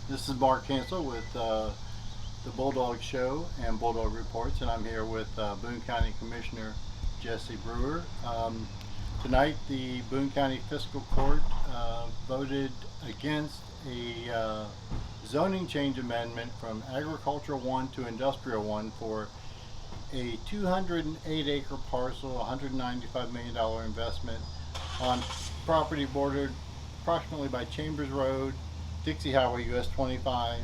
This is Mark Hansel with the Bulldog Show and Bulldog Reports, and I'm here with Boone County Commissioner Jesse Brewer. Tonight, the Boone County Fiscal Court voted against a zoning change amendment from Agricultural 1 to Industrial 1 for a 208-acre parcel, $195 million investment on property bordered approximately by Chambers Road, Dixie Highway US 25,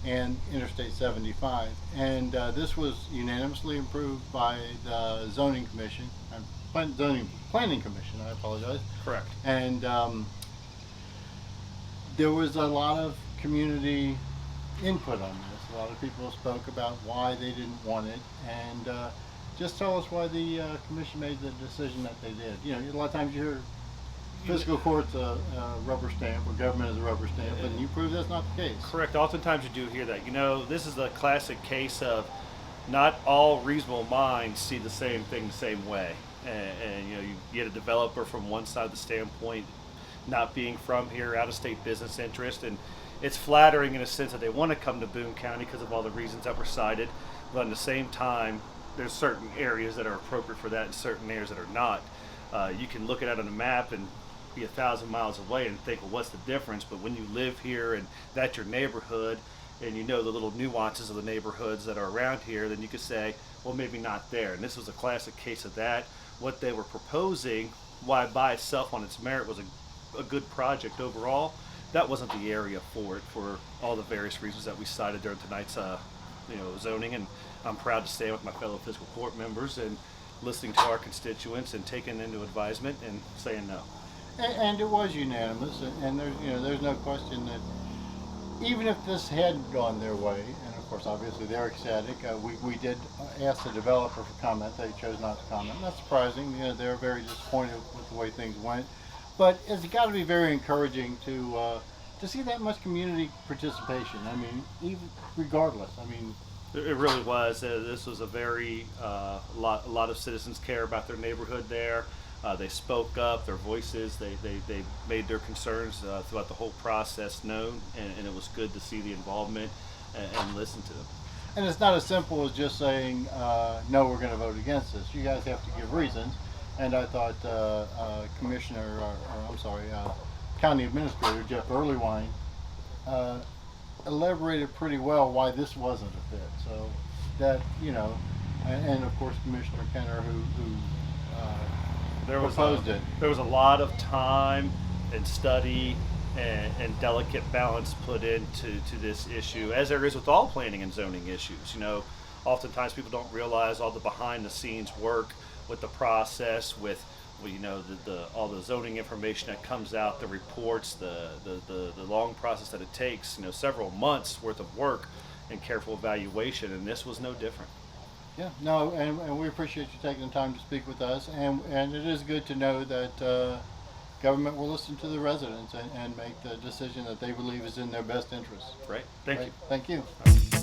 and Interstate 75. And this was unanimously approved by the Zoning Commission, Planning Commission, I apologize. Correct. And there was a lot of community input on this. A lot of people spoke about why they didn't want it, and just tell us why the commission made the decision that they did. You know, a lot of times you hear fiscal court's a rubber stamp, or government is a rubber stamp, and you prove that's not the case. Correct. Oftentimes you do hear that. You know, this is a classic case of not all reasonable minds see the same thing the same way. And you know, you get a developer from one side of the standpoint, not being from here, out-of-state business interest, and it's flattering in a sense that they want to come to Boone County because of all the reasons that were cited, but at the same time, there's certain areas that are appropriate for that and certain areas that are not. You can look at it on a map and be 1,000 miles away and think, well, what's the difference? But when you live here and that's your neighborhood, and you know the little nuances of the neighborhoods that are around here, then you could say, well, maybe not there. And this was a classic case of that. What they were proposing, why by itself on its merit was a good project overall, that wasn't the area for it, for all the various reasons that we cited during tonight's zoning. And I'm proud to stand with my fellow fiscal court members and listening to our constituents and taking into advisement and saying no. And it was unanimous, and there's no question that even if this hadn't gone their way, and of course obviously they're ecstatic, we did ask the developer for comment. They chose not to comment. Not surprising. You know, they're very disappointed with the way things went. But it's got to be very encouraging to see that much community participation. I mean, even regardless. I mean, it really was. This was a very lot of citizens care about their neighborhood there. They spoke up, their voices. They made their concerns throughout the whole process known, and it was good to see the involvement and listen to them. And it's not as simple as just saying no, we're going to vote against this. You guys have to give reasons. And I thought County Administrator Jeff Earlywine elaborated pretty well why this wasn't a fit. So that, you know, and of course Commissioner Kenner who proposed it. There was a lot of time and study and delicate balance put into this issue, as there is with all planning and zoning issues. You know, oftentimes people don't realize all the behind the scenes work with the process, with all the zoning information that comes out, the reports, the long process that it takes, you know, several months worth of work and careful evaluation, and this was no different. Yeah, no, and we appreciate you taking the time to speak with us, and it is good to know that government will listen to the residents and make the decision that they believe is in their best interest. Right. Thank you. Thank you.